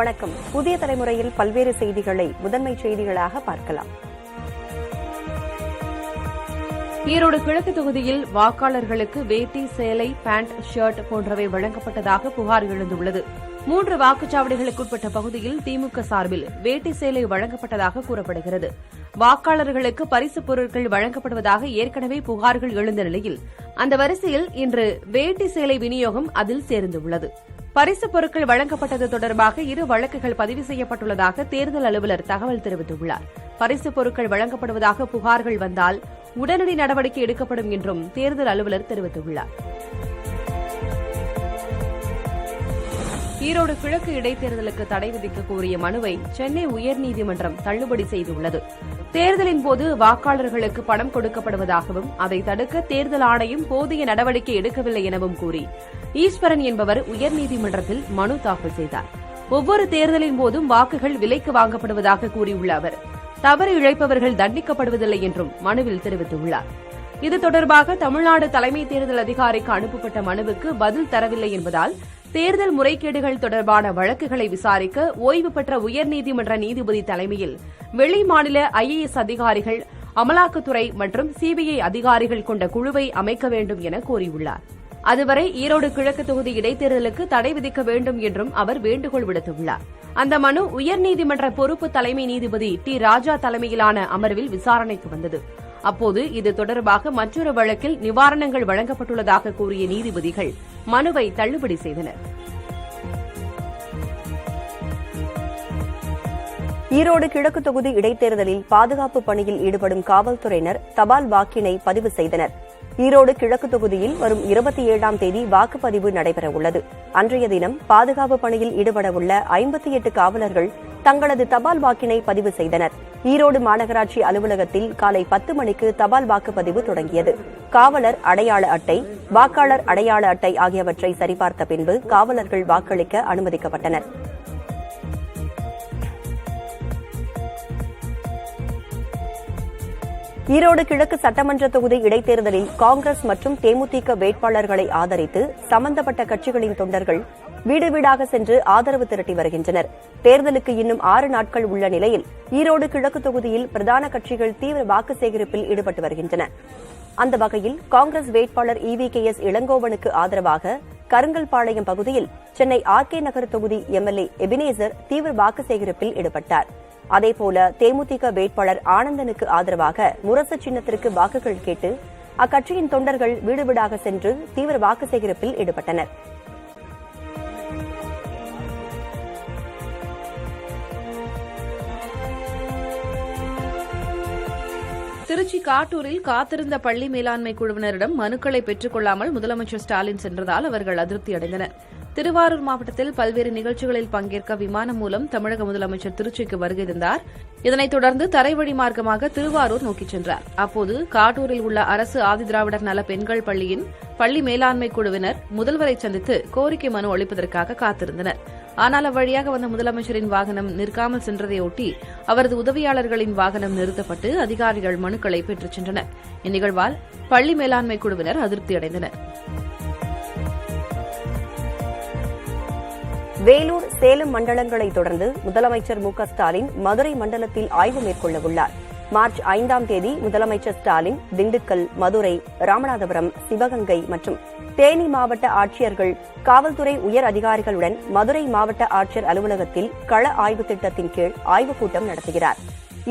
வணக்கம். புதிய தலைமுறையில் பல்வேறு செய்திகளை முதன்மை செய்திகளாக பார்க்கலாம். ஈரோடு கிழக்கு தொகுதியில் வாக்காளர்களுக்கு வேட்டி, சேலை, பேண்ட், ஷர்ட் போன்றவை வழங்கப்பட்டதாக புகார் எழுந்துள்ளது. 3 வாக்குச்சாவடிகளுக்குட்பட்ட பகுதியில் திமுக சார்பில் வேட்டி, சேலை வழங்கப்பட்டதாக கூறப்படுகிறது. வாக்காளர்களுக்கு பரிசுப் பொருட்கள் வழங்கப்படுவதாக ஏற்கனவே புகார்கள் எழுந்த நிலையில் அந்த வரிசையில் இன்று வேட்டி, சேலை விநியோகம் அதில் சேர்ந்துள்ளது. பரிசுப் பொருட்கள் வழங்கப்பட்டது தொடர்பாக 2 வழக்குகள் பதிவு செய்யப்பட்டுள்ளதாக தேர்தல் அலுவலர் தகவல் தெரிவித்துள்ளார். பரிசுப் பொருட்கள் வழங்கப்படுவதாக புகார்கள் வந்தால் உடனடி நடவடிக்கை எடுக்கப்படும் என்றும் தேர்தல் அலுவலர் தெரிவித்துள்ளார். ஈரோடு கிழக்கு இடைத்தேர்தலுக்கு தடை விதிக்க கோரிய மனுவை சென்னை உயர்நீதிமன்றம் தள்ளுபடி செய்துள்ளது. தேர்தலின் போது வாக்காளர்களுக்கு பணம் கொடுக்கப்படுவதாகவும் அதை தடுக்க தேர்தல் ஆணையம் போதிய நடவடிக்கை எடுக்கவில்லை எனவும் கூறி ஈஸ்வரன் என்பவர் உயர்நீதிமன்றத்தில் மனு தாக்கல் செய்தார். ஒவ்வொரு தேர்தலின் போதும் வாக்குகள் விலைக்கு வாங்கப்படுவதாக கூறியுள்ள அவர் தவறு இழைப்பவர்கள் தண்டிக்கப்படுவதில்லை என்றும் மனுவில் தெரிவித்துள்ளார். இது தொடர்பாக தமிழ்நாடு தலைமை தேர்தல் அதிகாரிக்கு அனுப்பப்பட்ட மனுவுக்கு பதில் தரவில்லை என்பதால் தேர்தல் முறைகேடுகள் தொடர்பான வழக்குகளை விசாரிக்க ஓய்வு பெற்ற உயர்நீதிமன்ற நீதிபதி தலைமையில் வெளிமாநில IAS அதிகாரிகள், அமலாக்கத்துறை மற்றும் CBI அதிகாரிகள் கொண்ட குழுவை அமைக்க வேண்டும் என கோரியுள்ளார். அதுவரை ஈரோடு கிழக்கு தொகுதி இடைத்தேர்தலுக்கு தடை விதிக்க வேண்டும் என்றும் அவர் வேண்டுகோள் விடுத்துள்ளார். அந்த மனு உயர்நீதிமன்ற பொறுப்பு தலைமை நீதிபதி T. ராஜா தலைமையிலான அமர்வில் விசாரணைக்கு வந்தது. அப்போது இது தொடர்பாக மற்றொரு வழக்கில் நிவாரணங்கள் வழங்கப்பட்டுள்ளதாக கூறிய நீதிபதிகள் மனுவை தள்ளுபடி செய்தனர். ஈரோடு கிழக்கு தொகுதி இடைத்தேர்தலில் பாதுகாப்பு பணியில் ஈடுபடும் காவல்துறையினர் தபால் வாக்கினை பதிவு செய்தனர். ஈரோடு கிழக்கு தொகுதியில் வரும் 27ஆம் தேதி வாக்குப்பதிவு நடைபெறவுள்ளது. அன்றைய தினம் பாதுகாப்பு பணியில் ஈடுபடவுள்ள 58 காவலர்கள் தங்களது தபால் வாக்கினை பதிவு செய்தனர். ஈரோடு மாநகராட்சி அலுவலகத்தில் காலை 10 மணிக்கு தபால் வாக்குப்பதிவு தொடங்கியது. காவலர் அடையாள அட்டை, வாக்காளர் அடையாள அட்டை ஆகியவற்றை சரிபார்த்த பின்பு காவலர்கள் வாக்களிக்க அனுமதிக்கப்பட்டனர். ஈரோடு கிழக்கு சட்டமன்ற தொகுதி இடைத்தேர்தலில் காங்கிரஸ் மற்றும் தேமுதிக வேட்பாளர்களை ஆதரித்து சம்பந்தப்பட்ட கட்சிகளின் தொண்டர்கள் வீடு வீடாக சென்று ஆதரவு திரட்டி வருகின்றனர். தேர்தலுக்கு இன்னும் 6 நாட்கள் உள்ள நிலையில் ஈரோடு கிழக்கு தொகுதியில் பிரதான கட்சிகள் தீவிர வாக்கு சேகரிப்பில் ஈடுபட்டு வருகின்றன. அந்த வகையில் காங்கிரஸ் வேட்பாளர் EVKS இளங்கோவனுக்கு ஆதரவாக கருங்கல்பாளையம் பகுதியில் சென்னை RK நகர் தொகுதி MLA எபினேசர் தீவிர வாக்கு சேகரிப்பில் ஈடுபட்டார். அதேபோல தேமுதிக வேட்பாளர் ஆனந்தனுக்கு ஆதரவாக முரசு சின்னத்திற்கு வாக்குகள் கேட்டு அக்கட்சியின் தொண்டர்கள் வீடு வீடாக சென்று தீவிர வாக்கு சேகரிப்பில் ஈடுபட்டனர். திருச்சி காட்டூரில் காத்திருந்த பள்ளி மேலாண்மை குழுவினரிடம் மனுக்களை பெற்றுக் கொள்ளாமல் முதலமைச்சர் ஸ்டாலின் சென்றதால் அவர்கள் அதிருப்தி அடைந்தனர். திருவாரூர் மாவட்டத்தில் பல்வேறு நிகழ்ச்சிகளில் பங்கேற்க விமானம் மூலம் தமிழக முதலமைச்சர் திருச்சிக்கு வருகை தந்தார். இதனைத் தொடர்ந்து தரைவழி மார்க்கமாக திருவாரூர் நோக்கிச் சென்றார். அப்போது காட்டூரில் உள்ள அரசு ஆதிதிராவிடர் நல பெண்கள் பள்ளியின் பள்ளி மேலாண்மை குழுவினர் முதல்வரை சந்தித்து கோரிக்கை மனு அளிப்பதற்காக காத்திருந்தனர். ஆனால் அவ்வழியாக வந்த முதலமைச்சரின் வாகனம் நிற்காமல் சென்றதையொட்டி அவரது உதவியாளர்களின் வாகனம் நிறுத்தப்பட்டு அதிகாரிகள் மனுக்களை பெற்றுச் சென்றனர். இந்நிகழ்வால் பள்ளி மேலாண்மை குழுவினர் அதிருப்தியடைந்தனர். வேலூர், சேலம் மண்டலங்களை தொடர்ந்து முதலமைச்சர் MK ஸ்டாலின் மதுரை மண்டலத்தில் ஆய்வு மேற்கொள்ளவுள்ளார். மார்ச் 5ஆம் தேதி முதலமைச்சர் ஸ்டாலின் திண்டுக்கல், மதுரை, ராமநாதபுரம், சிவகங்கை மற்றும் தேனி மாவட்ட ஆட்சியர்கள், காவல்துறை உயர் அதிகாரிகளுடன் மதுரை மாவட்ட ஆட்சியர் அலுவலகத்தில் கள ஆய்வு திட்டத்தின் கீழ் ஆய்வுக் கூட்டம் நடத்துகிறார்.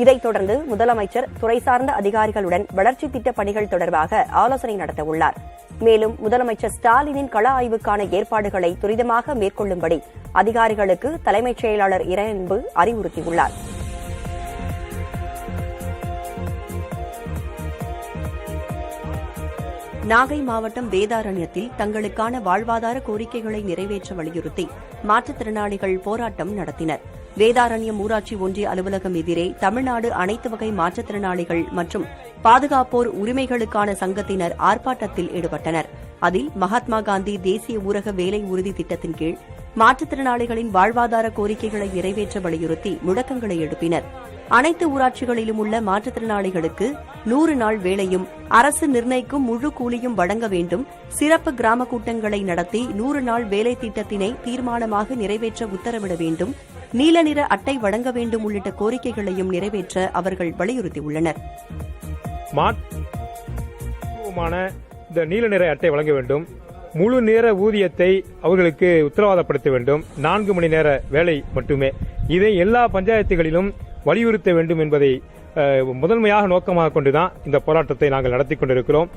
இதைத் தொடர்ந்து முதலமைச்சர் துறை சார்ந்த அதிகாரிகளுடன் வளர்ச்சித் திட்டப் பணிகள் தொடர்பாக ஆலோசனை நடத்தவுள்ளார். மேலும் முதலமைச்சர் ஸ்டாலினின் கள ஆய்வுக்கான ஏற்பாடுகளை துரிதமாக மேற்கொள்ளும்படி அதிகாரிகளுக்கு தலைமைச் செயலாளர் இறையன்பு அறிவுறுத்தியுள்ளார். நாகை மாவட்டம் வேதாரண்யத்தில் தங்களுக்கான வாழ்வாதார கோரிக்கைகளை நிறைவேற்ற வலியுறுத்தி மாற்றுத்திறனாளிகள் போராட்டம் நடத்தினர். வேதாரண்யம் ஊராட்சி ஒன்றிய அலுவலகம் எதிரே தமிழ்நாடு அனைத்து வகை மாற்றுத்திறனாளிகள் மற்றும் பாதுகாப்போர் உரிமைகளுக்கான சங்கத்தினர் ஆர்ப்பாட்டத்தில் ஈடுபட்டனர். அதில் மகாத்மா காந்தி தேசிய ஊரக வேலை உறுதி திட்டத்தின் கீழ் மாற்றுத்திறனாளிகளின் வாழ்வாதார கோரிக்கைகளை நிறைவேற்ற வலியுறுத்தி முழக்கங்களை எழுப்பினர். அனைத்து ஊராட்சிகளிலும் உள்ள மாற்றுத்திறனாளிகளுக்கு 100 நாள் வேலையும் அரசு நிர்ணயிக்கும் முழு கூலியும் வழங்க வேண்டும். சிறப்பு கிராம கூட்டங்களை நடத்தி 100 நாள் வேலை திட்டத்தினை தீர்மானமாக நிறைவேற்ற உத்தரவிட வேண்டும். நீல நிற அட்டை வழங்க வேண்டும் உள்ளிட்ட கோரிக்கைகளையும் நிறைவேற்ற அவர்கள் வலியுறுத்தியுள்ளனர். இந்த நீல நிற அட்டை வழங்க வேண்டும். முழு நேர ஊதியத்தை அவர்களுக்கு உத்தரவாதப்படுத்த வேண்டும். 4 மணி நேர வேலை மட்டுமே. இதை எல்லா பஞ்சாயத்துகளிலும் வலியுறுத்த வேண்டும் என்பதை முதன்மையாக நோக்கமாக கொண்டுதான் இந்த போராட்டத்தை நாங்கள் நடத்தி கொண்டிருக்கிறோம்.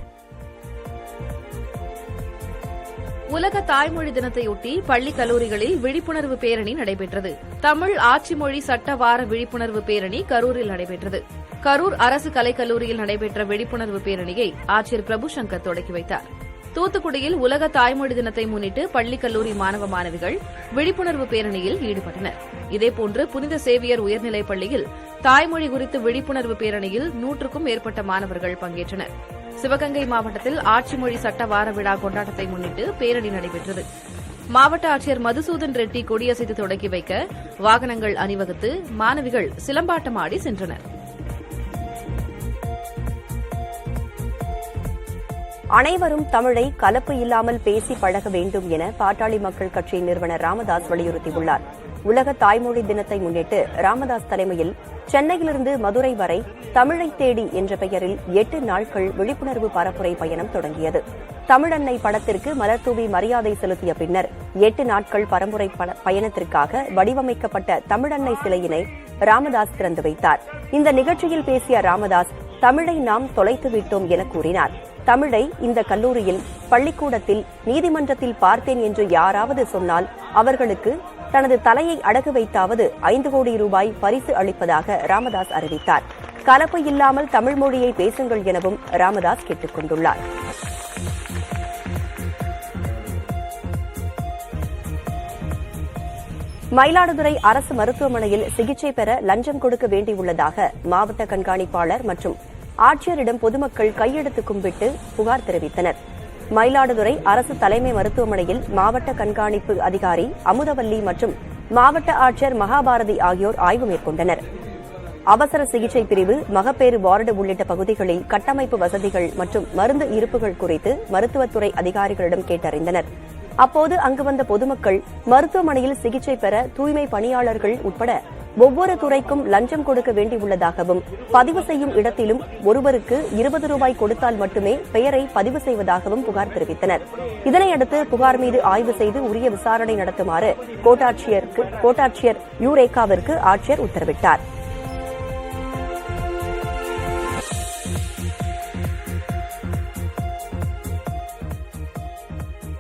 உலக தாய்மொழி தினத்தையொட்டி பள்ளி கல்லூரிகளில் விழிப்புணர்வு பேரணி நடைபெற்றது. தமிழ் ஆட்சி மொழி சட்ட வார விழிப்புணர்வு பேரணி கரூரில் நடைபெற்றது. கரூர் அரசு கலைக்கல்லூரியில் நடைபெற்ற விழிப்புணர்வு பேரணியை ஆட்சியர் பிரபுசங்கர் தொடக்கி வைத்தார். தூத்துக்குடியில் உலக தாய்மொழி தினத்தை முன்னிட்டு பள்ளி கல்லூரி மாணவ மாணவிகள் விழிப்புணர்வு பேரணியில் ஈடுபட்டனர். இதேபோன்று புனித சேவியர் உயர்நிலைப் பள்ளியில் தாய்மொழி குறித்து விழிப்புணர்வு பேரணியில் 100க்கும் மேற்பட்ட மாணவர்கள் பங்கேற்றனர். சிவகங்கை மாவட்டத்தில் ஆட்சி மொழி சட்ட வார விழா கொண்டாட்டத்தை முன்னிட்டு பேரணி நடைபெற்றது. மாவட்ட ஆட்சியர் மதுசூதன் ரெட்டி கொடியசைத்து தொடக்கி வைக்க வாகனங்கள் அணிவகுத்து மாணவிகள் சிலம்பாட்டமாடி சென்றனர். அனைவரும் தமிழை கலப்பு இல்லாமல் பேசி பழக வேண்டும் என பாட்டாளி மக்கள் கட்சியின் நிறுவனர் ராமதாஸ் வலியுறுத்தியுள்ளார். உலக தாய்மொழி தினத்தை முன்னிட்டு ராமதாஸ் தலைமையில் சென்னையிலிருந்து மதுரை வரை தமிழை தேடி என்ற பெயரில் 8 நாட்கள் விழிப்புணர்வு பரப்புரை பயணம் தொடங்கியது. தமிழன்னை படத்திற்கு மலர்தூவி மரியாதை செலுத்திய பின்னர் 8 நாட்கள் பரம்பரை பயணத்திற்காக வடிவமைக்கப்பட்ட தமிழன்னை சிலையினை ராமதாஸ் திறந்து வைத்தார். இந்த நிகழ்ச்சியில் பேசிய ராமதாஸ் தமிழை நாம் தொலைத்துவிட்டோம் என கூறினார். தமிழை இந்த கல்லூரியில், பள்ளிக்கூடத்தில், நீதிமன்றத்தில் பார்த்தேன் என்று யாராவது சொன்னால் அவர்களுக்கு தனது தலையை அடகு வைத்தாவது 5 கோடி ரூபாய் பரிசு அளிப்பதாக ராமதாஸ் அறிவித்தார். கலப்பு இல்லாமல் தமிழ் மொழியை பேசுங்கள் எனவும் ராமதாஸ் கேட்டுக் கொண்டுள்ளார். மயிலாடுதுறை அரசு மருத்துவமனையில் சிகிச்சை பெற லஞ்சம் கொடுக்க வேண்டியுள்ளதாக மாவட்ட கண்காணிப்பாளர் மற்றும் ஆட்சியரிடம் பொதுமக்கள் கையெழுத்து கும்பிட்டு புகார் தெரிவித்தனர். மயிலாடுதுறை அரசு தலைமை மருத்துவமனையில் மாவட்ட கண்காணிப்பு அதிகாரி அமுதவல்லி மற்றும் மாவட்ட ஆட்சியர் மகாபாரதி ஆகியோர் ஆய்வு மேற்கொண்டனர். அவசர சிகிச்சை பிரிவு, மகப்பேறு வார்டு உள்ளிட்ட பகுதிகளில் கட்டமைப்பு வசதிகள் மற்றும் மருந்து இருப்புகள் குறித்து மருத்துவத்துறை அதிகாரிகளிடம் கேட்டறிந்தனர். அப்போது அங்கு வந்த பொதுமக்கள் மருத்துவமனையில் சிகிச்சை பெற தூய்மை பணியாளர்கள் உட்பட ஒவ்வொரு துறைக்கும் லஞ்சம் கொடுக்க வேண்டியுள்ளதாகவும், பதிவு செய்யும் இடத்திலும் ஒருவருக்கு 20 ரூபாய் கொடுத்தால் மட்டுமே பெயரை பதிவு செய்வதாகவும் புகார் தெரிவித்தனர். இதனையடுத்து புகார் மீது ஆய்வு செய்து உரிய விசாரணை நடத்துமாறு கோட்டாட்சியர் யூரேகாவிற்கு ஆட்சியர் உத்தரவிட்டார்.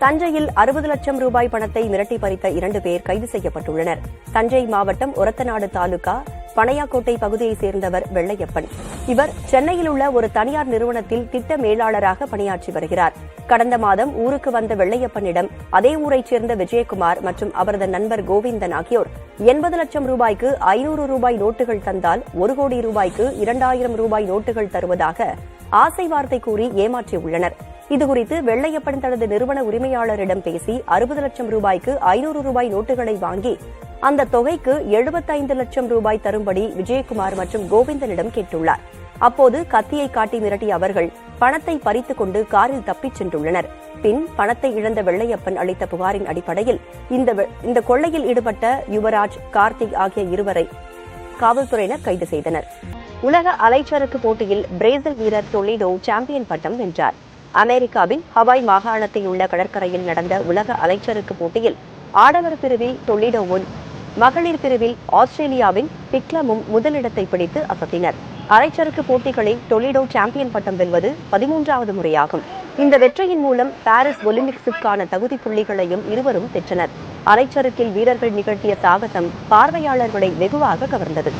தஞ்சையில் 60 லட்சம் ரூபாய் பணத்தை மிரட்டி பறித்த 2 பேர் கைது செய்யப்பட்டுள்ளனர். தஞ்சை மாவட்டம் ஒரத்தநாடு தாலுகா பனையாக்கோட்டை பகுதியைச் சேர்ந்தவர் வெள்ளையப்பன். இவர் சென்னையில் உள்ள ஒரு தனியார் நிறுவனத்தில் திட்ட மேலாளராக பணியாற்றி வருகிறார். கடந்த மாதம் ஊருக்கு வந்த வெள்ளையப்பனிடம் அதே ஊரைச் சேர்ந்த விஜயகுமார் மற்றும் அவரது நண்பர் கோவிந்தன் ஆகியோர் 80 லட்சம் ரூபாய்க்கு 500 ரூபாய் நோட்டுகள் தந்தால் 1 கோடி ரூபாய்க்கு 2000 ரூபாய் நோட்டுகள் தருவதாக ஆசை வார்த்தை கூறி ஏமாற்றியுள்ளனர். இதுகுறித்து வெள்ளையப்பன் தனது நிறுவன உரிமையாளரிடம் பேசி 60 லட்சம் ரூபாய்க்கு 500 ரூபாய் நோட்டுகளை வாங்கி அந்த தொகைக்கு 75 லட்சம் ரூபாய் தரும்படி விஜயகுமார் மற்றும் கோவிந்தனிடம் கேட்டுள்ளார். அப்போது கத்தியை காட்டி மிரட்டிய அவர்கள் பணத்தை பறித்துக் கொண்டு காரில் தப்பிச் சென்றுள்ளனர். பின் பணத்தை இழந்த வெள்ளையப்பன் அளித்த புகாரின் அடிப்படையில் இந்த கொள்ளையில் ஈடுபட்ட யுவராஜ், கார்த்திக் ஆகிய இருவரை காவல்துறையினர் கைது செய்தனர். உலக அலைச்சறுக்கு போட்டியில் பிரேசில் வீரர் டொலிடோ சாம்பியன் பட்டம் வென்றார். அமெரிக்காவின் ஹவாய் மாகாணத்தில் உள்ள கடற்கரையில் நடந்த உலக அலைச்சறுக்கு போட்டியில் ஆடவர் பிரிவில் டொலிடோவும், மகளிர் பிரிவில் ஆஸ்திரேலியாவின் பிக்லமும் முதலிடத்தை பிடித்து அசத்தினர். அலைச்சறுக்கு போட்டிகளில் டொலிடோ சாம்பியன் பட்டம் வெல்வது 13வது முறையாகும். இந்த வெற்றியின் மூலம் பாரிஸ் ஒலிம்பிக்ஸுக்கான தகுதி புள்ளிகளையும் இருவரும் பெற்றனர். அலைச்சறுக்கில் வீரர்கள் நிகழ்த்திய சாகசம் பார்வையாளர்களை வெகுவாக கவர்ந்தது.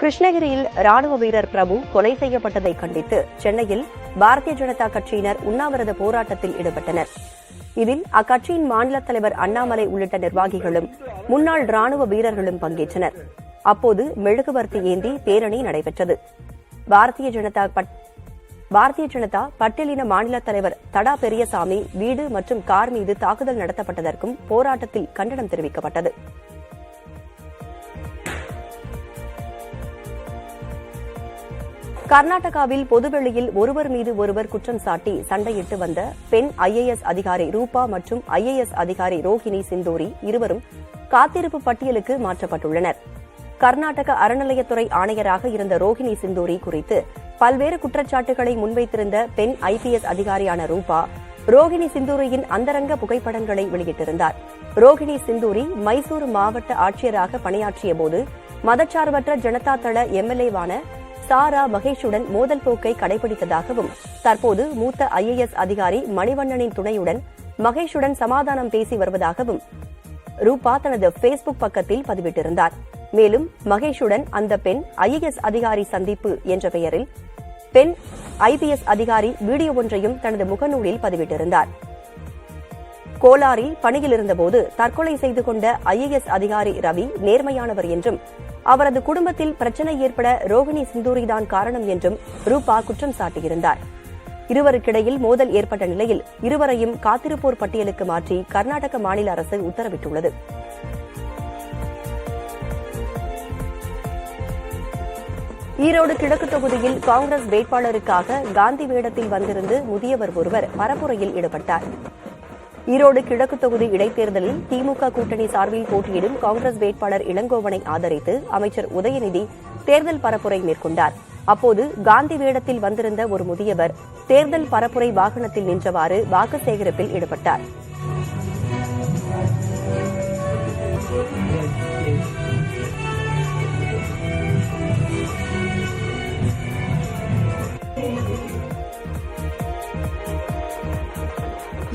கிருஷ்ணகிரியில் ராணுவ வீரர் பிரபு கொலை செய்யப்பட்டதை கண்டித்து சென்னையில் பாரதிய ஜனதா கட்சியினர் உண்ணாவிரத போராட்டத்தில் ஈடுபட்டனர். இதில் அக்கட்சியின் மாநில தலைவர் அண்ணாமலை உள்ளிட்ட நிர்வாகிகளும் முன்னாள் ராணுவ வீரர்களும் பங்கேற்றனர். அப்போது மெழுகுவர்த்தி ஏந்தி பேரணி நடைபெற்றது. பாரதிய ஜனதா பட்டியலின மாநில தலைவர் தடா பெரியசாமி வீடு மற்றும் கார் மீது தாக்குதல் நடத்தப்பட்டதற்கும் போராட்டத்தில் கண்டனம் தெரிவிக்கப்பட்டது. கர்நாடகாவில் பொதுவெளியில் ஒருவர் மீது ஒருவர் குற்றம் சாட்டி சண்டையிட்டு வந்த பெண் IAS அதிகாரி ரூபா மற்றும் IAS அதிகாரி ரோஹிணி சிந்தூரி இருவரும் காத்திருப்பு பட்டியலுக்கு மாற்றப்பட்டுள்ளனர். கர்நாடக அறநிலையத்துறை ஆணையராக இருந்த ரோஹிணி சிந்தூரி குறித்து பல்வேறு குற்றச்சாட்டுகளை முன்வைத்திருந்த பெண் IPS அதிகாரியான ரூபா ரோஹிணி சிந்தூரியின் அந்தரங்க புகைப்படங்களை வெளியிட்டிருந்தார். ரோஹிணி சிந்தூரி மைசூரு மாவட்ட ஆட்சியராக பணியாற்றியபோது மதச்சார்பற்ற ஜனதா தள MLA-வான சாரா மகேஷுடன் மோதல் போக்கை கடைபிடித்ததாகவும் தற்போது மூத்த IAS அதிகாரி மணிவண்ணனின் துணையுடன் மகேஷுடன் சமாதானம் பேசி வருவதாகவும் ரூபா தனது பேஸ்புக் பக்கத்தில் பதிவிட்டிருந்தார். மேலும் மகேஷுடன் அந்த பெண் IAS அதிகாரி சந்திப்பு என்ற பெயரில் பெண் IPS அதிகாரி வீடியோ ஒன்றையும் தனது முகநூலில் பதிவிட்டிருந்தார். கோலாரில் பணியில் இருந்தபோது தற்கொலை செய்து கொண்ட IAS அதிகாரி ரவி நேர்மையானவர் என்றும் அவரது குடும்பத்தில் பிரச்சினை ஏற்பட ரோஹிணி சிந்தூரிதான் காரணம் என்றும் ரூபா குற்றம் சாட்டியிருந்தார். இருவருக்கிடையில் மோதல் ஏற்பட்ட நிலையில் இருவரையும் காத்திருப்போர் பட்டியலுக்கு மாற்றி கர்நாடக மாநில அரசு உத்தரவிட்டுள்ளது. ஈரோடு கிழக்கு தொகுதியில் காங்கிரஸ் வேட்பாளருக்காக காந்தி வேடத்தில் வந்திருந்து முதியவர் ஒருவர் பரப்புரையில் ஈடுபட்டார். ஈரோடு கிழக்கு தொகுதி இடைத்தேர்தலில் திமுக கூட்டணி சார்பில் போட்டியிடும் காங்கிரஸ் வேட்பாளர் இளங்கோவனை ஆதரித்து அமைச்சர் உதயநிதி தேர்தல் பரப்புரை மேற்கொண்டார். அப்போது காந்தி வேடத்தில் வந்திருந்த ஒரு முதியவர் தேர்தல் பரப்புரை வாகனத்தில் நின்றவாறு வாக்கு சேகரிப்பில் ஈடுபட்டார்.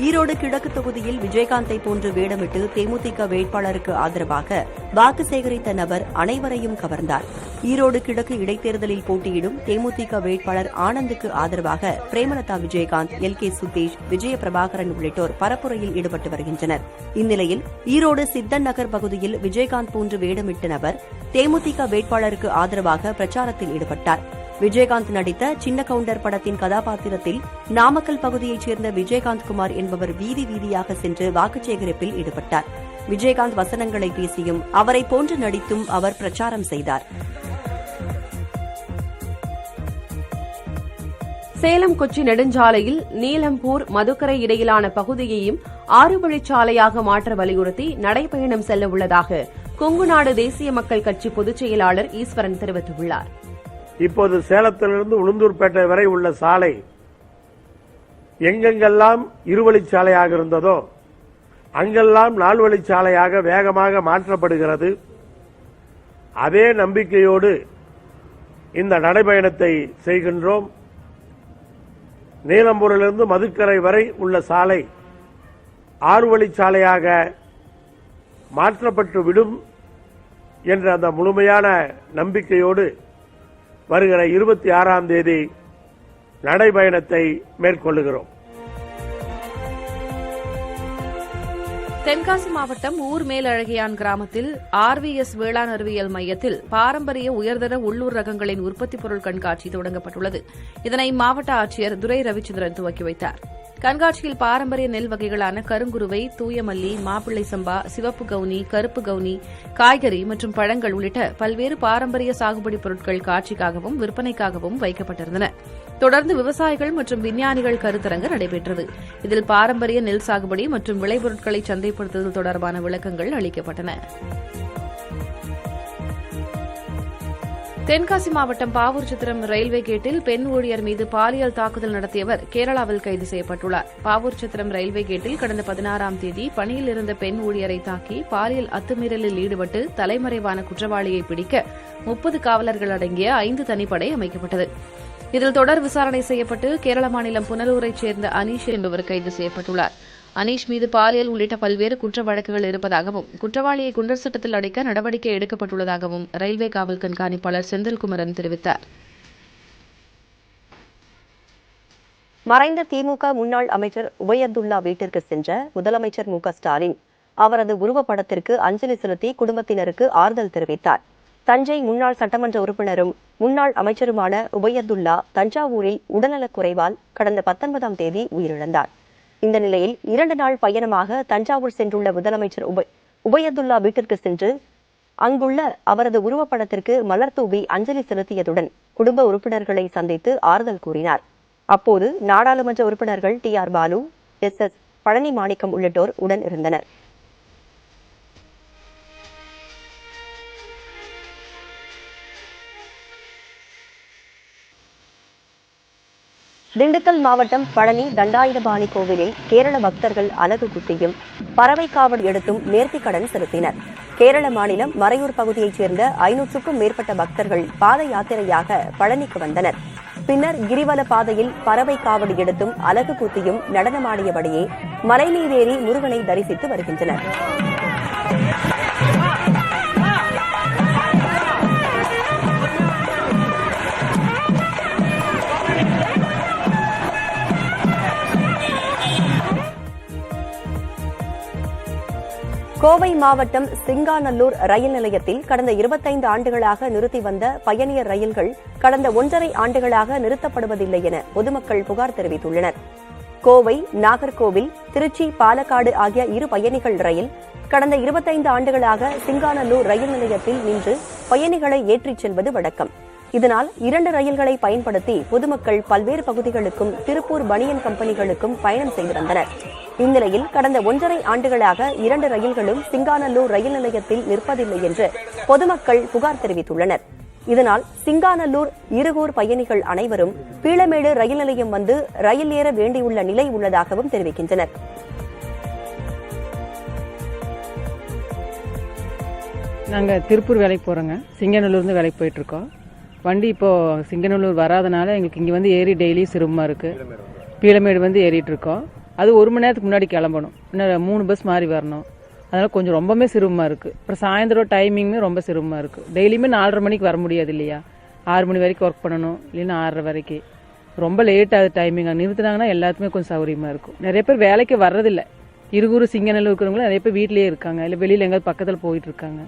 ஈரோடு கிழக்கு தொகுதியில் விஜயகாந்தை போன்று வேடமிட்டு தேமுதிக வேட்பாளருக்கு ஆதரவாக வாக்கு சேகரித்த நபர் அனைவரையும் கவர்ந்தார். ஈரோடு கிழக்கு இடைத்தேர்தலில் போட்டியிடும் தேமுதிக வேட்பாளர் ஆனந்துக்கு ஆதரவாக பிரேமலதா விஜயகாந்த், LK சுதேஷ், விஜய பிரபாகரன் உள்ளிட்டோர் பரப்புரையில் ஈடுபட்டு வருகின்றனர். இந்நிலையில் ஈரோடு சித்தன் நகர் பகுதியில் விஜயகாந்த் போன்று வேடமிட்ட நபர் தேமுதிக வேட்பாளருக்கு ஆதரவாக பிரச்சாரத்தில் ஈடுபட்டார். விஜயகாந்த் நடித்த சின்ன கவுண்டர் படத்தின் கதாபாத்திரத்தில் நாமக்கல் பகுதியைச் சேர்ந்த விஜயகாந்த் குமார் என்பவர் வீதி வீதியாக சென்று வாக்குச் சேகரிப்பில் ஈடுபட்டார். விஜயகாந்த் வசனங்களை பேசியும் அவரை போன்று நடித்தும் அவர் பிரச்சாரம் செய்தார். சேலம் கொச்சி நெடுஞ்சாலையில் நீலம்பூர் மதுக்கரை இடையிலான பகுதியையும் 6 வழிச்சாலையாக மாற்ற வலியுறுத்தி நடைபயணம் செல்ல உள்ளதாக கொங்குநாடு தேசிய மக்கள் கட்சி பொதுச் செயலாளர் ஈஸ்வரன் தெரிவித்துள்ளார். இப்போது சேலத்திலிருந்து உளுந்தூர்பேட்டை வரை உள்ள சாலை எங்கெங்கெல்லாம் இருவழிச்சாலையாக இருந்ததோ அங்கெல்லாம் 4 வழிச்சாலையாக வேகமாக மாற்றப்படுகிறது. அதே நம்பிக்கையோடு இந்த நடைபயணத்தை செய்கின்றோம். நீலம்பூரிலிருந்து மதுக்கரை வரை உள்ள சாலை 6 வழிச்சாலையாக மாற்றப்பட்டுவிடும் என்ற அந்த முழுமையான நம்பிக்கையோடு வருகிற 26ஆம் தேதி நடைபயணத்தை மேற்கொள்ளுகிறோம். தென்காசி மாவட்டம் ஊர் மேலழகியான் கிராமத்தில் RVS வேளாண் அறிவியல் மையத்தில் பாரம்பரிய உயர்தர உள்ளூர் ரகங்களின் உற்பத்தி பொருள் கண்காட்சி தொடங்கப்பட்டுள்ளது. இதனை மாவட்ட ஆட்சியர் துரை ரவிச்சந்திரன் துவக்கி வைத்தார். கண்காட்சியில் பாரம்பரிய நெல் வகைகளான கருங்குருவை, தூயமல்லி, மாப்பிள்ளை சம்பா, சிவப்பு கவுனி, கருப்பு கவுனி, காய்கறி மற்றும் பழங்கள் உள்ளிட்ட பல்வேறு பாரம்பரிய சாகுபடி பொருட்கள் காட்சிக்காகவும் விற்பனைக்காகவும் வைக்கப்பட்டிருந்தன. தொடர்ந்து விவசாயிகள் மற்றும் விஞ்ஞானிகள் கருத்தரங்கு நடைபெற்றது. இதில் பாரம்பரிய நெல் சாகுபடி மற்றும் விளைபொருட்களை சந்தைப்படுத்துதல் தொடர்பான விளக்கங்கள் அளிக்கப்பட்டன. தென்காசி மாவட்டம் பாவூர்சத்திரம் ரயில்வே கேட்டில் பெண் ஊழியர் மீது பாலியல் தாக்குதல் நடத்தியவர் கேரளாவில் கைது செய்யப்பட்டுள்ளார். பாவூர்சத்திரம் ரயில்வே கேட்டில் கடந்த 16ஆம் தேதி பணியில் இருந்த பெண் ஊழியரை தாக்கி பாலியல் அத்துமீறலில் ஈடுபட்டு தலைமறைவான குற்றவாளியை பிடிக்க 30 காவலர்கள் அடங்கிய 5 தனிப்படை அமைக்கப்பட்டது. இதில் தொடர் விசாரணை செய்யப்பட்டு கேரள மாநிலம் புனலூரைச் சேர்ந்த அனீஷ் என்பவர் கைது செய்யப்பட்டுள்ளார். அனீஷ் மீது பாலியல் உள்ளிட்ட பல்வேறு குற்ற வழக்குகள் இருப்பதாகவும் குற்றவாளியை குண்டர் சட்டத்தில் அடைக்க நடவடிக்கை எடுக்கப்பட்டுள்ளதாகவும் ரயில்வே காவல் கண்காணிப்பாளர் செந்தில்குமரன் தெரிவித்தார். மறைந்த திமுக முன்னாள் அமைச்சர் உபயதுல்லா வீட்டிற்கு சென்ற முதலமைச்சர் மு.க.ஸ்டாலின் அவரது உருவப்படத்திற்கு அஞ்சலி செலுத்தி குடும்பத்தினருக்கு ஆறுதல் தெரிவித்தார். தஞ்சை முன்னாள் சட்டமன்ற உறுப்பினரும் முன்னாள் அமைச்சருமான உபயதுல்லா தஞ்சாவூரில் உடல்நலக்குறைவால் கடந்த 19ஆம் தேதி உயிரிழந்தார். இந்த நிலையில் 2 நாள் பயணமாக தஞ்சாவூர் சென்றுள்ள முதலமைச்சர் உபயதுல்லா வீட்டிற்கு சென்று அங்குள்ள அவரது உருவப்படத்திற்கு மலர் தூவி அஞ்சலி செலுத்தியதுடன் குடும்ப உறுப்பினர்களை சந்தித்து ஆறுதல் கூறினார். அப்போது நாடாளுமன்ற உறுப்பினர்கள் டி.ஆர். பாலு, எஸ்.எஸ். பழனி மாணிக்கம் உள்ளிட்டோர் உடன் இருந்தனர். திண்டுக்கல் மாவட்டம் பழனி தண்டாயுதபாணி கோவிலில் கேரள பக்தர்கள் அலகு குத்தியும் பறவை காவடி எடுத்தும் நேர்த்திக்கடன் செலுத்தினர். கேரள மாநிலம் மறையூர் பகுதியைச் சேர்ந்த 500க்கும் மேற்பட்ட பக்தர்கள் பாத யாத்திரையாக பழனிக்கு வந்தனர். பின்னர் கிரிவல பாதையில் பறவை காவடி எடுத்தும் அலகு குத்தியும் நடனமாடியபடியே மலைமீதேறி முருகனை தரிசித்து வருகின்றனர். கோவை மாவட்டம் சிங்காநல்லூர் ரயில் நிலையத்தில் கடந்த 25 ஆண்டுகளாக நிறுத்தி வந்த பயணியர் ரயில்கள் கடந்த 1.5 ஆண்டுகளாக நிறுத்தப்படுவதில்லை என பொதுமக்கள் புகார் தெரிவித்துள்ளனர். கோவை, நாகர்கோவில், திருச்சி, பாலக்காடு ஆகிய 2 பயணிகள் ரயில் கடந்த 25 ஆண்டுகளாக சிங்காநல்லூர் ரயில் நிலையத்தில் நின்று பயணிகளை ஏற்றிச் செல்வது வழக்கம். இதனால் 2 ரயில்களை பயன்படுத்தி பொதுமக்கள் பல்வேறு பகுதிகளுக்கும் திருப்பூர் பனியன் கம்பெனிகளுக்கும் பயணம் செய்து வந்தனர். இந்நிலையில் கடந்த 1.5 ஆண்டுகளாக 2 ரயில்களும் சிங்காநல்லூர் ரயில் நிலையத்தில் நிற்பதில்லை என்று பொதுமக்கள் புகார் தெரிவித்துள்ளனர். இதனால் சிங்காநல்லூர், இருகூர் பயணிகள் அனைவரும் பீளமேடு ரயில் நிலையம் வந்து ரயில் ஏற வேண்டியுள்ள நிலை உள்ளதாகவும் தெரிவிக்கின்றனர். நாங்கள் திருப்பூர் வேலைக்கு போகிறோங்க. சிங்கநல்லூர்ந்து வேலைக்கு போயிட்டுருக்கோம். வண்டி இப்போது சிங்கநல்லூர் வராதனால எங்களுக்கு இங்கே வந்து ஏறி டெய்லி சிரமமாக இருக்குது. பீளமேடு வந்து ஏறிட்டு இருக்கோம். அது 1 மணி நேரத்துக்கு முன்னாடி கிளம்பணும். இன்னும் 3 பஸ் மாறி வரணும். அதனால் கொஞ்சம் ரொம்பவே சிரமமாக இருக்குது. அப்புறம் சாயந்தரம் டைமிங்குமே ரொம்ப சிரமமாக இருக்குது. டெய்லியுமே 4:30 மணிக்கு வர முடியாது இல்லையா? 6 மணி வரைக்கும் ஒர்க் பண்ணணும், இல்லைன்னா 6:30 வரைக்கும். ரொம்ப லேட் ஆகுது டைமிங். நிறுத்தினாங்கன்னா எல்லாத்துக்குமே கொஞ்சம் சௌகரியமாக இருக்கும். நிறைய பேர் வேலைக்கு வர்றதில்லை. இருகூர், சிங்கநல்லூர் இருக்கிறவங்களும் நிறைய பேர் வீட்டிலேயே இருக்காங்க, இல்லை வெளியில் எங்கேயாவது பக்கத்தில் போயிட்டு இருக்காங்க.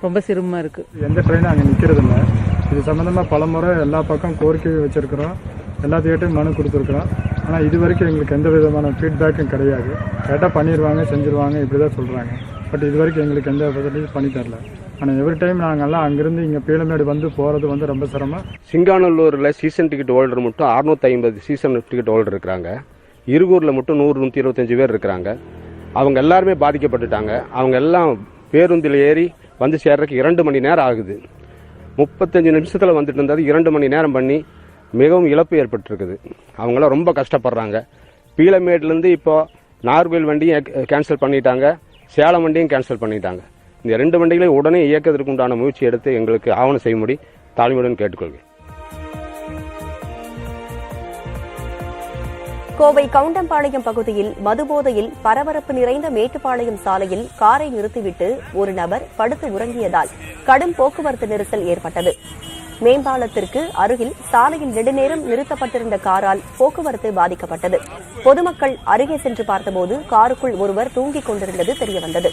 ரொம்ப சிரமமாக இருக்குது. எந்த ட்ரெயினும் அங்கே நிற்கிறதில்ல. இது சம்மந்தமாக பல முறை எல்லா பக்கம் கோரிக்கை வச்சுருக்கிறோம், எல்லாத்துக்கிட்டையும் மனு கொடுத்துருக்குறோம். ஆனால் இது வரைக்கும் எங்களுக்கு எந்த விதமான ஃபீட்பேக்கும் கிடையாது. கரெக்டாக பண்ணிடுவாங்க, செஞ்சுருவாங்க, இப்படி தான் சொல்கிறாங்க. பட் இது வரைக்கும் எங்களுக்கு எந்த ஃபெசிலிட்டியும் பண்ணி தரல. ஆனால் எவ்ரி டைம் நாங்கள்லாம் அங்கேருந்து இங்கே பீளமேடு வந்து போகிறது வந்து ரொம்ப சிரமம். சிங்காநல்லூரில் சீசன் டிக்கெட் ஹோல்டர் மட்டும் 650 சீசன் டிக்கெட் ஹோல்டர் இருக்கிறாங்க. இருகூரில் மட்டும் 100-125 பேர் இருக்கிறாங்க. அவங்க எல்லாருமே பாதிக்கப்பட்டுட்டாங்க. அவங்க எல்லாம் பேருந்தில் ஏறி வந்து சேர்றதுக்கு 2 மணி நேரம் ஆகுது. 35 நிமிஷத்தில் வந்துட்டு இருந்தது 2 மணி நேரம் பண்ணி மிகவும் இழப்பு ஏற்பட்டிருக்குது. அவங்களாம் ரொம்ப கஷ்டப்படுறாங்க. பீளமேட்லேருந்து இப்போ நார்வேல் வண்டியும் கேன்சல் பண்ணிட்டாங்க, சேலம் வண்டியும் கேன்சல் பண்ணிட்டாங்க. இந்த 2 வண்டிகளையும் உடனே இயக்கத்திற்கு உண்டான முயற்சி எடுத்து எங்களுக்கு ஆவணம் செய்யும்படி தாழ்மையுடன் கேட்டுக்கொள்கிறேன். கோவை கவுண்டம்பாளையம் பகுதியில் மதுபோதையில் பரபரப்பு நிறைந்த மேட்டுப்பாளையம் சாலையில் காரை நிறுத்திவிட்டு ஒரு நபர் படுத்து உறங்கியதால் கடும் போக்குவரத்து நெரிசல் ஏற்பட்டது. மேம்பாலத்திற்கு அருகில் சாலையில் நெடுநேரம் நிறுத்தப்பட்டிருந்த காரால் போக்குவரத்து பாதிக்கப்பட்டது. பொதுமக்கள் அருகே சென்று பார்த்தபோது காருக்குள் ஒருவர் தூங்கிக் கொண்டிருந்தது தெரியவந்தது.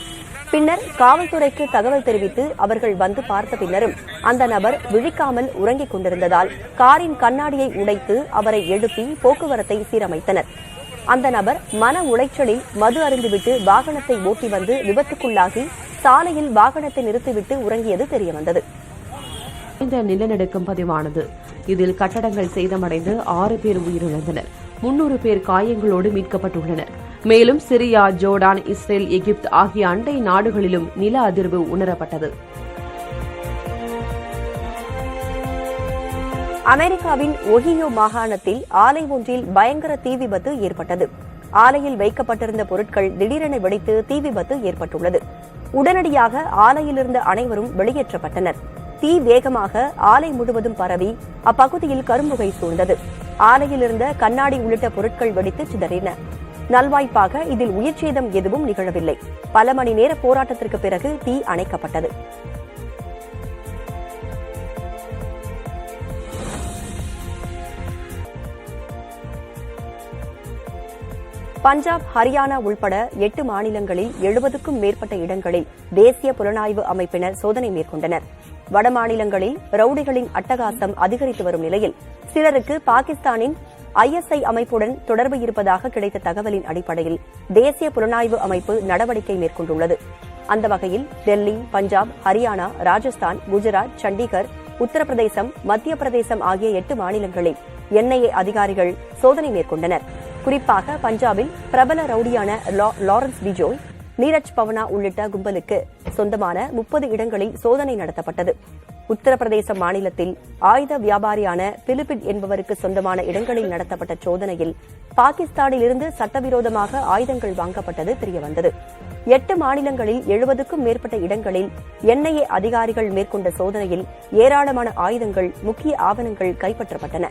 பின்னர் காவல்துறைக்கு தகவல் தெரிவித்து அவர்கள் வந்து பார்த்த பின்னரும் அந்த நபர் விழிக்காமல் உறங்கிக் கொண்டிருந்ததால் காரின் கண்ணாடியை உடைத்து அவரை எழுப்பி போக்குவரத்தை சீரமைத்தனர். அந்த நபர் மன உளைச்சலில் மது அருந்திவிட்டு வாகனத்தை ஓட்டி வந்து விபத்துக்குள்ளாகி சாலையில் வாகனத்தை நிறுத்திவிட்டு உறங்கியது தெரியவந்தது. இந்த நிலநடுக்கம் பதிவானது. இதில் கட்டடங்கள் சேதமடைந்து 6 பேர் உயிரிழந்தனர். 300 பேர் காயங்களோடு மீட்கப்பட்டுள்ளனர். மேலும் சிரியா, ஜோர்டான், இஸ்ரேல், எகிப்து ஆகிய அண்டை நாடுகளிலும் நில அதிர்வு உணரப்பட்டது. அமெரிக்காவின் ஒஹியோ மாகாணத்தில் ஆலை ஒன்றில் பயங்கர தீ விபத்து ஏற்பட்டது. ஆலையில் வைக்கப்பட்டிருந்த பொருட்கள் திடீரென வெடித்து தீ விபத்து ஏற்பட்டுள்ளது. உடனடியாக ஆலையிலிருந்த அனைவரும் வெளியேற்றப்பட்டனர். தீ வேகமாக ஆலை முழுவதும் பரவி அப்பகுதியில் கரும்புகை சூழ்ந்தது. ஆலையில் இருந்த கண்ணாடி உள்ளிட்ட பொருட்கள் வெடித்து சிதறின. நல்வாய்ப்பாக இதில் உயிர் சேதம் எதுவும் நிகழவில்லை. பல மணி நேர போராட்டத்திற்கு பிறகு தீ அணைக்கப்பட்டது. பஞ்சாப், ஹரியானா உள்பட 8 மாநிலங்களில் 70க்கும் மேற்பட்ட இடங்களில் தேசிய புலனாய்வு அமைப்பினர் சோதனை மேற்கொண்டனர். வட மாநிலங்களில் ரவுடிகளின் அட்டகாசம் அதிகரித்து வரும் நிலையில் சிலருக்கு பாகிஸ்தானின் ISI அமைப்புடன் தொடர்பு இருப்பதாக கிடைத்த தகவலின் அடிப்படையில் தேசிய புலனாய்வு அமைப்பு நடவடிக்கை மேற்கொண்டுள்ளது. அந்த வகையில் டெல்லி, பஞ்சாப், ஹரியானா, ராஜஸ்தான், குஜராத், சண்டிகர், உத்தரப்பிரதேசம், மத்திய பிரதேசம் ஆகிய 8 மாநிலங்களில் NIA அதிகாரிகள் சோதனை மேற்கொண்டனர். குறிப்பாக பஞ்சாபில் பிரபல ரவுடியான லாரன்ஸ் பிஜோய், நீரஜ் பவனா உள்ளிட்ட கும்பலுக்கு சொந்தமான 30 இடங்களில் சோதனை நடத்தப்பட்டது. உத்தரப்பிரதேச மாநிலத்தில் ஆயுத வியாபாரியான பிலிபிட் என்பவருக்கு சொந்தமான இடங்களில் நடத்தப்பட்ட சோதனையில் பாகிஸ்தானிலிருந்து சட்டவிரோதமாக ஆயுதங்கள் வாங்கப்பட்டது தெரியவந்தது. 8 மாநிலங்களில் 70க்கும் மேற்பட்ட இடங்களில் NIA அதிகாரிகள் மேற்கொண்ட சோதனையில் ஏராளமான ஆயுதங்கள், முக்கிய ஆவணங்கள் கைப்பற்றப்பட்டன.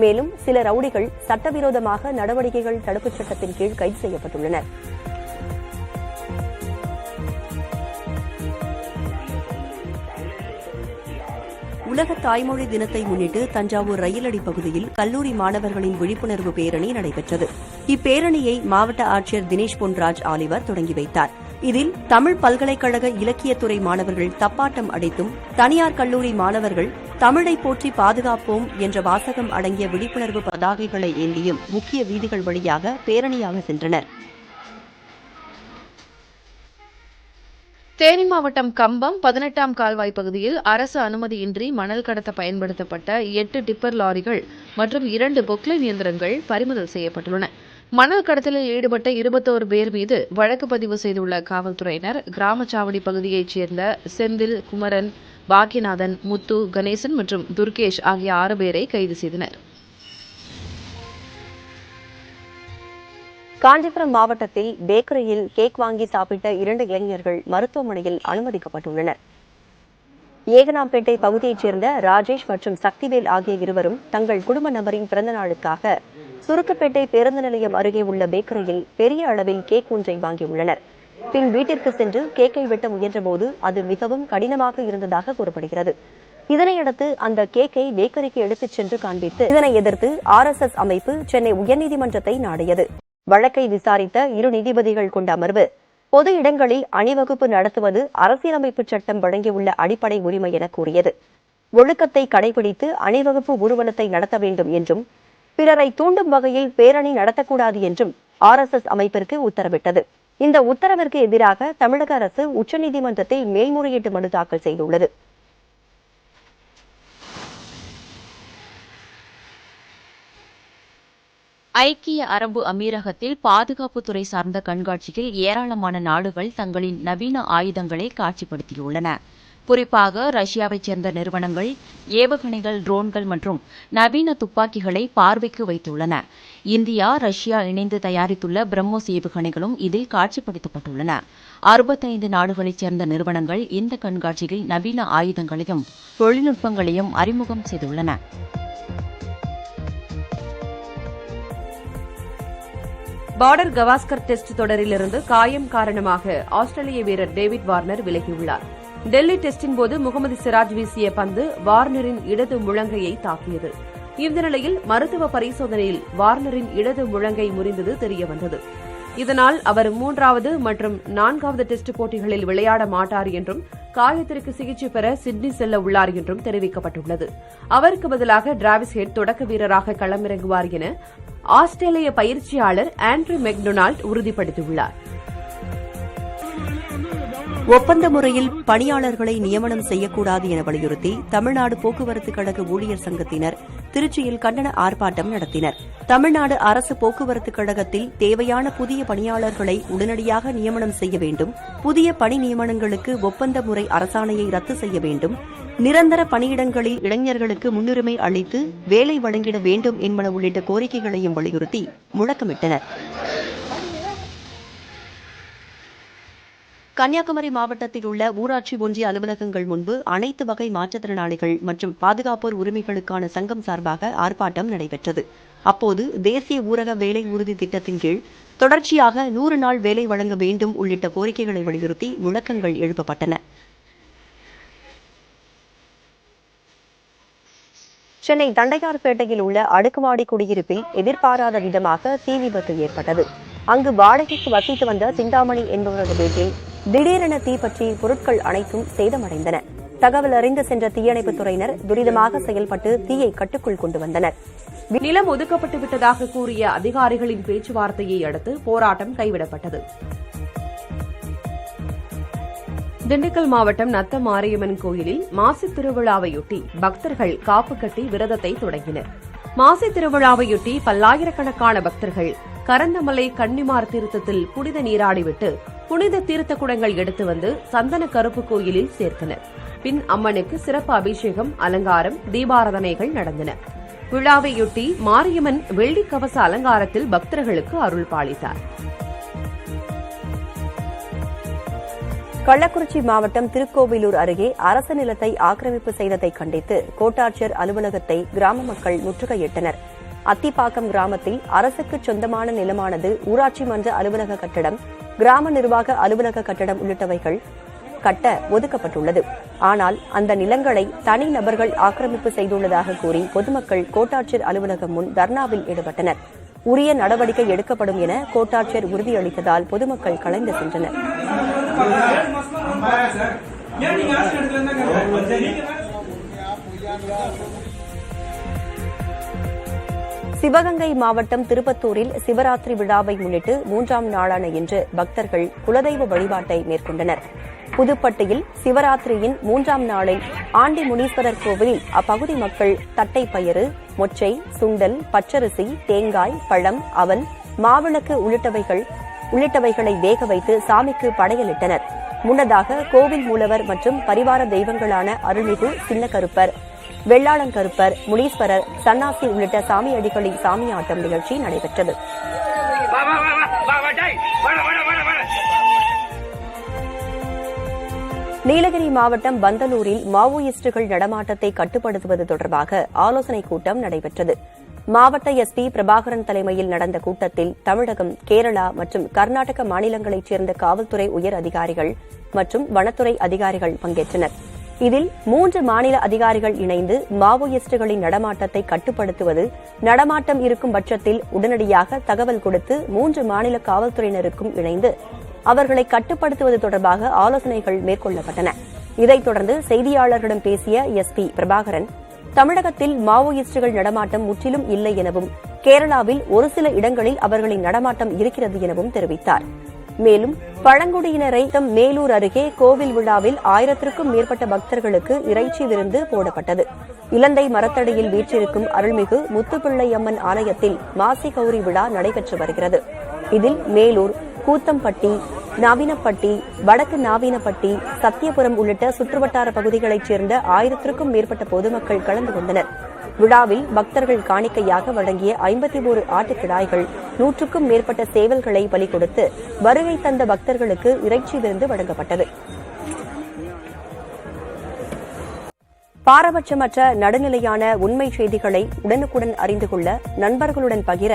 மேலும் சில ரவுடிகள் சட்டவிரோதமாக நடவடிக்கைகள் தடுப்புச் சட்டத்தின் கீழ் கைது செய்யப்பட்டுள்ளனர். உலக தாய்மொழி தினத்தை முன்னிட்டு தஞ்சாவூர் ரயிலடி பகுதியில் கல்லூரி மாணவர்களின் விழிப்புணர்வு பேரணி நடைபெற்றது. இப்பேரணியை மாவட்ட ஆட்சியர் தினேஷ் பொன்ராஜ் ஆலிவர் தொடங்கி வைத்தார். இதில் தமிழ் பல்கலைக்கழக இலக்கியத்துறை மாணவர்கள் தப்பாட்டம் அடித்தும், தனியார் கல்லூரி மாணவர்கள் தமிழை போற்றி பாதுகாப்போம் என்ற வாசகம் அடங்கிய விழிப்புணர்வு பதாகைகளை ஏந்தியும் முக்கிய வீதிகள் வழியாக பேரணியாக சென்றனர். தேனி மாவட்டம் கம்பம் 18ஆம் கால்வாய் பகுதியில் அரசு அனுமதியின்றி மணல் கடத்த பயன்படுத்தப்பட்ட 8 டிப்பர் லாரிகள் மற்றும் 2 பொக்லைன் இயந்திரங்கள் பறிமுதல் செய்யப்பட்டுள்ளன. மணல் கடத்தலில் ஈடுபட்ட 21 பேர் மீது வழக்கு பதிவு செய்துள்ள காவல்துறையினர் கிராமச்சாவடி பகுதியைச் சேர்ந்த செந்தில், குமரன், பாக்கியநாதன், முத்து, கணேசன் மற்றும் துர்கேஷ் ஆகிய 6 பேரை கைது செய்தனர். காஞ்சிபுரம் மாவட்டத்தில் பேக்கரியில் கேக் வாங்கி சாப்பிட்ட 2 இளைஞர்கள் மருத்துவமனையில் அனுமதிக்கப்பட்டுள்ளனர். ஏகனாம்பேட்டை பகுதியைச் சேர்ந்த ராஜேஷ் மற்றும் சக்திவேல் ஆகிய இருவரும் தங்கள் குடும்ப நபரின் பிறந்த நாளுக்காக சுருக்கப்பேட்டை பேருந்து நிலையம் அருகே உள்ள பேக்கரியில் பெரிய அளவில் கேக் ஒன்றை வாங்கியுள்ளனர். பின் வீட்டிற்கு சென்று கேக்கை வெட்ட முயன்றபோது அது மிகவும் கடினமாக இருந்ததாக கூறப்படுகிறது. இதனையடுத்து அந்த கேக்கை பேக்கரிக்கு எடுத்துச் சென்று காண்பித்து இதனை எதிர்த்து RSS அமைப்பு சென்னை உயர்நீதிமன்றத்தை நாடியது. வழக்கை விசாரித்த 2 நீதிபதிகள் கொண்ட அமர்வு, பொது இடங்களில் அணிவகுப்பு நடத்துவது அரசியலமைப்பு சட்டம் வழங்கியுள்ள அடிப்படை உரிமை என கூறியது. ஒழுக்கத்தை கடைபிடித்து அணிவகுப்பு ஊர்வலத்தை நடத்த வேண்டும் என்றும், பிறரை தூண்டும் வகையில் பேரணி நடத்தக்கூடாது என்றும் RSS அமைப்பிற்கு உத்தரவிட்டது. இந்த உத்தரவிற்கு எதிராக தமிழக அரசு உச்சநீதிமன்றத்தில் மேல்முறையீட்டு மனு தாக்கல் செய்துள்ளது. ஐக்கிய அரபு அமீரகத்தில் பாதுகாப்புத்துறை சார்ந்த கண்காட்சியில் ஏராளமான நாடுகள் தங்களின் நவீன ஆயுதங்களை காட்சிப்படுத்தியுள்ளன. குறிப்பாக ரஷ்யாவைச் சேர்ந்த நிறுவனங்கள் ஏவுகணைகள், ட்ரோன்கள் மற்றும் நவீன துப்பாக்கிகளை பார்வைக்கு வைத்துள்ளன. இந்தியா, ரஷ்யா இணைந்து தயாரித்துள்ள பிரம்மோஸ் ஏவுகணைகளும் இதில் காட்சிப்படுத்தப்பட்டுள்ளன. 65 நாடுகளைச் சேர்ந்த நிறுவனங்கள் இந்த கண்காட்சியில் நவீன ஆயுதங்களையும் தொழில்நுட்பங்களையும் அறிமுகம் செய்துள்ளன. பார்டர் கவாஸ்கர் டெஸ்ட் தொடரிலிருந்து காயம் காரணமாக ஆஸ்திரேலிய வீரர் டேவிட் வார்னர் விலகியுள்ளார். டெல்லி டெஸ்டின் போது முகமது சிராஜ் வீசிய பந்து வார்னரின் இடது முழங்கையை தாக்கியது. இந்த நிலையில் மருத்துவ பரிசோதனையில் வார்னரின் இடது முழங்கை முறிந்தது தெரியவந்தது. இதனால் அவர் 3வது மற்றும் 4வது டெஸ்ட் போட்டிகளில் விளையாட மாட்டார் என்றும், காயத்திற்கு சிகிச்சை பெற சிட்னி செல்ல உள்ளார் என்றும் தெரிவிக்கப்பட்டுள்ளது. அவருக்கு பதிலாக டிராவிஸ் ஹெட் தொடக்க வீரராக களமிறங்குவார் என ஆஸ்திரேலிய பயிற்சியாளர் ஆண்ட்ரூ மெக்டொனால்ட் உறுதிப்படுத்தியுள்ளார். ஒப்பந்த முறையில் பணியாளர்களை நியமனம் செய்யக்கூடாது என வலியுறுத்தி தமிழ்நாடு போக்குவரத்து கழக ஊழியர் சங்கத்தினர் திருச்சியில் கண்டன ஆர்ப்பாட்டம் நடத்தினர். தமிழ்நாடு அரசு போக்குவரத்து கழகத்தில் தேவையான புதிய பணியாளர்களை உடனடியாக நியமனம் செய்ய வேண்டும், புதிய பணி நியமனங்களுக்கு ஒப்பந்த முறை அரசாணையை ரத்து செய்ய வேண்டும், நிரந்தர பணியிடங்களில் இளைஞர்களுக்கு முன்னுரிமை அளித்து வேலை வழங்கிட வேண்டும் என்பன உள்ளிட்ட கோரிக்கைகளையும் வலியுறுத்தி முழக்கமிட்டனர். கன்னியாகுமரி மாவட்டத்தில் உள்ள ஊராட்சி ஒன்றிய அலுவலகங்கள் முன்பு அனைத்து வகை மாற்றுத்திறனாளிகள் மற்றும் பாதுகாப்போர் உரிமைகளுக்கான சங்கம் சார்பாக ஆர்ப்பாட்டம் நடைபெற்றது. அப்போது தேசிய ஊரக வேலை உறுதி திட்டத்தின் கீழ் தொடர்ச்சியாக 100 நாள் வேலை வழங்க வேண்டும் உள்ளிட்ட கோரிக்கைகளை வலியுறுத்தி முழக்கங்கள் எழுப்பப்பட்டன. சென்னை தண்டையார்பேட்டையில் உள்ள அடுக்குமாடி குடியிருப்பில் எதிர்பாராத விதமாக தீ விபத்து ஏற்பட்டது. அங்கு வாடகைக்கு வசித்து வந்த சிந்தாமணி என்பவரது வீட்டில் திடீரென தீப்பற்றி பொருட்கள் அனைத்தும் சேதமடைந்தன. தகவல் அறிந்து சென்ற தீயணைப்புத் துறையினர் துரிதமாக செயல்பட்டு தீயை கட்டுக்குள் கொண்டு வந்தனர். நிலம் ஒதுக்கப்பட்டு விட்டதாக கூறிய அதிகாரிகளின் பேச்சுவார்த்தையை அடுத்து போராட்டம் கைவிடப்பட்டது. திண்டுக்கல் மாவட்டம் நத்த மாரியம்மன் கோயிலில் மாசி திருவிழாவையொட்டி பக்தர்கள் காப்பு கட்டி விரதத்தை தொடங்கினர். மாசி திருவிழாவையொட்டி பல்லாயிரக்கணக்கான பக்தர்கள் கரந்தமலை கன்னிமார் தீர்த்தத்தில் புனித நீராடிவிட்டு புனித தீர்த்த குடங்கள் எடுத்து வந்து சந்தன கருப்பு கோயிலில் சேர்த்தனர். பின் அம்மனுக்கு சிறப்பு அபிஷேகம், அலங்காரம், தீபாராதனைகள் நடந்தன. விழாவையொட்டி மாரியம்மன் வெள்ளி கவச அலங்காரத்தில் பக்தர்களுக்கு அருள் பாலித்தார். கள்ளக்குறிச்சி மாவட்டம் திருக்கோவிலூர் அருகே அரசு நிலத்தை ஆக்கிரமிப்பு செய்ததை கண்டித்து கோட்டாட்சியர் அலுவலகத்தை கிராம மக்கள் முற்றுகையிட்டனர். அத்திப்பாக்கம் கிராமத்தில் அரசுக்கு சொந்தமான நிலமானது ஊராட்சி மன்ற அலுவலக கட்டடம், கிராம நிர்வாக அலுவலக கட்டடம் உள்ளிட்டவைகள் கட்ட ஒதுக்கப்பட்டுள்ளது. ஆனால் அந்த நிலங்களை தனி நபர்கள் ஆக்கிரமிப்பு செய்துள்ளதாக கூறி பொதுமக்கள் கோட்டாட்சியர் அலுவலகம் முன் தர்ணாவில் ஈடுபட்டனர். உரிய நடவடிக்கை எடுக்கப்படும் என கோட்டாட்சியர் உறுதியளித்ததால் பொதுமக்கள் கலைந்து சென்றனர். சிவகங்கை மாவட்டம் திருப்பத்தூரில் சிவராத்திரி விழாவை முன்னிட்டு 3ஆம் நாளான இன்று பக்தர்கள் குலதெய்வ வழிபாட்டை மேற்கொண்டனர். புதுப்பட்டியில் சிவராத்திரியின் 3ஆம் நாளில் ஆண்டி முனீஸ்வரர் கோவிலில் அப்பகுதி மக்கள் தட்டைப்பயிறு, மொச்சை, சுண்டல், பச்சரிசி, தேங்காய், பழம், அவல், மாவிளக்கு உள்ளிட்டவைகளை வேக வைத்து சாமிக்கு படையலிட்டனர். முன்னதாக கோவில் மூலவர் மற்றும் பரிவார தெய்வங்களான அருள்மிகு சின்ன கருப்பர், வெள்ளாளங்கருப்பர், முனீஸ்வரர், சன்னாசி உள்ளிட்ட சாமியடிகளின் சாமியாட்டம் நிகழ்ச்சி நடைபெற்றது. நீலகிரி மாவட்டம் பந்தலூரில் மாவோயிஸ்டுகள் நடமாட்டத்தை கட்டுப்படுத்துவது தொடர்பாக ஆலோசனைக் கூட்டம் நடைபெற்றது. மாவட்ட எஸ்பி பிரபாகரன் தலைமையில் நடந்த கூட்டத்தில் தமிழகம், கேரளா மற்றும் கர்நாடக மாநிலங்களைச் சேர்ந்த காவல்துறை உயர் அதிகாரிகள் மற்றும் வனத்துறை அதிகாரிகள் பங்கேற்றனர். இதில் 3 மாநில அதிகாரிகள் இணைந்து மாவோயிஸ்டுகளின் நடமாட்டத்தை கட்டுப்படுத்துவது, நடமாட்டம் இருக்கும் பட்சத்தில் உடனடியாக தகவல் கொடுத்து 3 மாநில காவல்துறையினருக்கும் இணைந்து அவர்களை கட்டுப்படுத்துவது தொடர்பாக ஆலோசனைகள் மேற்கொள்ளப்பட்டன. இதைத் தொடர்ந்து செய்தியாளர்களிடம் பேசிய எஸ்பி பிரபாகரன், தமிழகத்தில் மாவோயிஸ்டுகள் நடமாட்டம் முற்றிலும் இல்லை எனவும் கேரளாவில் ஒரு சில இடங்களில் அவர்களின் நடமாட்டம் இருக்கிறது எனவும் தெரிவித்தார். மேலும் பழங்குடியினரை மேலூர் அருகே கோவில் விழாவில் 1000க்கும் மேற்பட்ட பக்தர்களுக்கு இறைச்சி விருந்து போடப்பட்டது. இலந்தை மரத்தடியில் வீற்றிருக்கும் அருள்மிகு முத்துப்பிள்ளையம்மன் ஆலயத்தில் மாசி கௌரி விழா நடைபெற்று வருகிறது. இதில் மேலூர், கூத்தம்பட்டி, நவீனப்பட்டி, வடக்கு நாவீனப்பட்டி, சத்தியபுரம் உள்ளிட்ட சுற்றுவட்டார பகுதிகளைச் சேர்ந்த 1000க்கும் மேற்பட்ட பொதுமக்கள் கலந்து கொண்டனர். விழாவில் பக்தர்கள் காணிக்கையாக வழங்கிய 51 ஆட்டுக்கிடாய்கள், 100க்கும் மேற்பட்ட சேவல்களை பலி கொடுத்து வருகை தந்த பக்தர்களுக்கு இறைச்சி விருந்து வழங்கப்பட்டது. பாரபட்சமற்ற நடுநிலையான உண்மை செய்திகளை உடனுக்குடன் அறிந்து கொள்ள நண்பர்களுடன் பகிர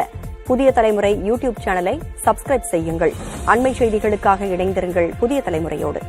புதிய தலைமுறை யூடியூப் சேனலை சப்ஸ்கிரைப் செய்யுங்கள். அண்மை செய்திகளுக்காக இணைந்திருங்கள் புதிய தலைமுறையோடு.